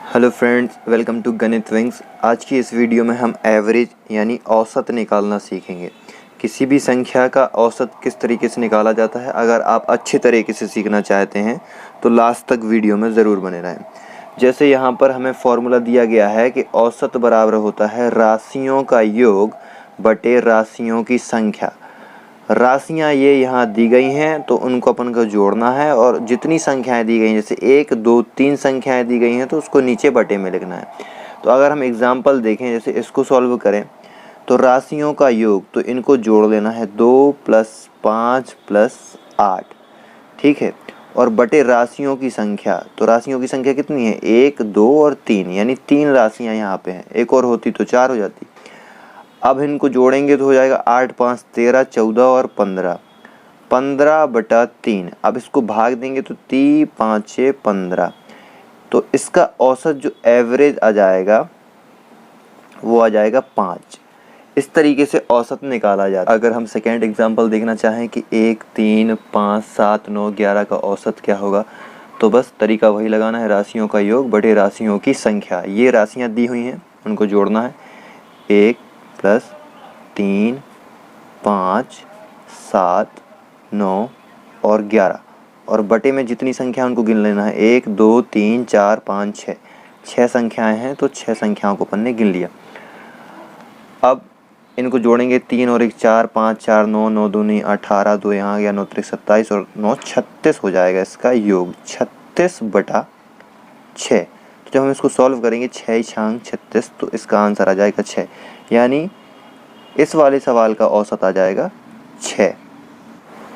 Hello friends, welcome to गणित wings. आज की इस वीडियो में हम एवरेज यानी औसत निकालना सीखेंगे। किसी भी संख्या का औसत किस तरीके से निकाला जाता है, अगर आप अच्छे तरीके से सीखना चाहते हैं तो लास्ट तक वीडियो में ज़रूर बने रहें। जैसे यहाँ पर हमें फॉर्मूला दिया गया है कि औसत बराबर होता है राशियों का योग बटे राशियों की संख्या। राशियाँ ये यहाँ दी गई हैं तो उनको अपन को जोड़ना है, और जितनी संख्याएं दी गई हैं जैसे 1 2 3 संख्याएं दी गई हैं तो उसको नीचे बटे में लिखना है। तो अगर हम एग्जाम्पल देखें, जैसे इसको सॉल्व करें तो राशियों का योग, तो इनको जोड़ लेना है 2 + 5 + 8, ठीक है। और बटे राशियों की संख्या, तो राशियों की संख्या कितनी है 1 2 और 3, यानी 3 राशियाँ यहाँ पे हैं, एक और होती तो 4 हो जाती। अब इनको जोड़ेंगे तो हो जाएगा 8 5 13 14 और 15, 15/3। अब इसको भाग देंगे तो 3 5 6 15। तो इसका औसत जो एवरेज आ जाएगा वो आ जाएगा 5। इस तरीके से औसत निकाला जाता है। अगर हम सेकेंड एग्जांपल देखना चाहें कि 1 3 5 7 9 11 का औसत क्या होगा, तो बस तरीका वही लगाना है, राशियों का योग बटे राशियों की संख्या। ये राशियाँ दी हुई हैं, उनको जोड़ना है 1 + 3 5 7 9 और 11, और बटे में जितनी संख्या उनको गिन लेना है 1 2 3 4 5 6। 6 संख्याएं हैं तो 6 संख्याओं को अपन ने गिन लिया। अब इनको जोड़ेंगे 3 और 1 4 5 4 9 9 दूनी 18, 2 यहाँ गया 9 3 27 और 9 36 हो जाएगा इसका योग 36/6। तो जब हम इसको सॉल्व करेंगे 6 छांग 36, तो इसका आंसर आ जाएगा 6, यानी इस वाले सवाल का औसत आ जाएगा 6।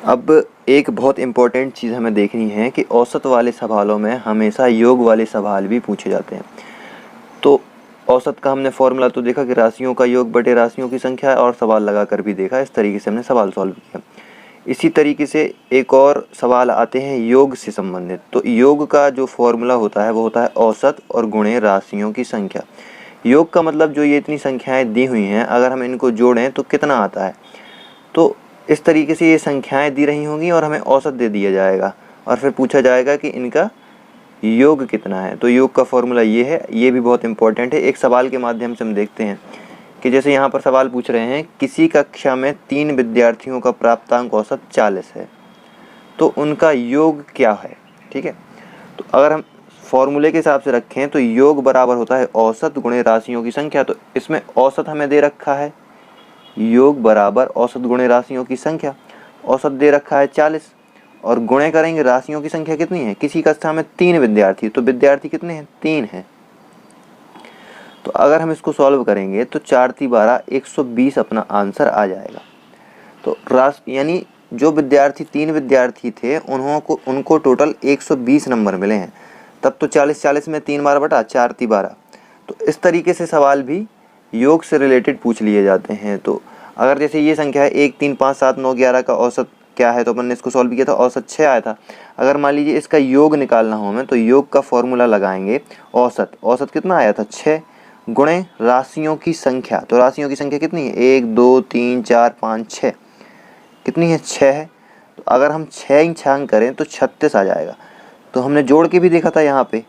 अब एक बहुत इम्पोर्टेंट चीज़ हमें देखनी है कि औसत वाले सवालों में हमेशा योग वाले सवाल भी पूछे जाते हैं। तो औसत का हमने फॉर्मूला तो देखा कि राशियों का योग बटे राशियों की संख्या, और सवाल लगा कर भी देखा। इस तरीके से हमने सवाल सॉल्व किया। इसी तरीके से एक और सवाल आते हैं योग से संबंधित। तो योग का जो फॉर्मूला होता है वो होता है औसत और गुणे राशियों की संख्या। योग का मतलब जो ये इतनी संख्याएं दी हुई हैं, अगर हम इनको जोड़ें तो कितना आता है। तो इस तरीके से ये संख्याएं दी रही होंगी और हमें औसत दे दिया जाएगा, और फिर पूछा जाएगा कि इनका योग कितना है। तो योग का फॉर्मूला ये है, ये भी बहुत इंपॉर्टेंट है। एक सवाल के माध्यम से हम देखते हैं कि जैसे यहाँ पर सवाल पूछ रहे हैं, किसी कक्षा में 3 विद्यार्थियों का प्राप्तांक औसत 40 है, तो उनका योग क्या है, ठीक है। तो अगर हम फॉर्मूले के हिसाब से रखें तो योग बराबर होता है औसत गुणे राशियों की संख्या। तो इसमें औसत हमें दे रखा है, योग बराबर औसत गुणे राशियों की संख्या। औसत दे रखा है 40, और गुणे करेंगे राशियों की संख्या कितनी है, किसी कक्षा में 3 विद्यार्थी, तो विद्यार्थी कितने हैं 3 हैं। तो अगर हम इसको सॉल्व करेंगे तो 4 × 12 120 अपना आंसर आ जाएगा। तो यानी जो विद्यार्थी 3 विद्यार्थी थे उनको टोटल 120 नंबर मिले हैं। तब तो 40 40 में 3 बार बटा 4 × 12। तो इस तरीके से सवाल भी योग से रिलेटेड पूछ लिए जाते हैं। तो अगर जैसे ये संख्या है 1 3 5 7 9 11 का औसत क्या है, तो अपन ने इसको सॉल्व किया था, औसत 6 आया था। अगर मान लीजिए इसका योग निकालना हो हमें, तो योग का फॉर्मूला लगाएंगे औसत कितना आया था 6 गुणे राशियों की संख्या। तो राशियों की संख्या कितनी है 1 2 3 4 5 6, कितनी है 6 है। तो अगर हम 6 छांग करें तो 36 आ जाएगा। तो हमने जोड़ के भी देखा था यहाँ पे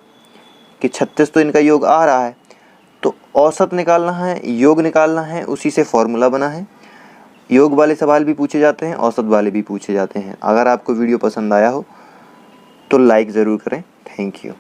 कि 36 तो इनका योग आ रहा है। तो औसत निकालना है, योग निकालना है, उसी से फॉर्मूला बना है। योग वाले सवाल भी पूछे जाते हैं, औसत वाले भी पूछे जाते हैं। अगर आपको वीडियो पसंद आया हो तो लाइक ज़रूर करें। Thank you.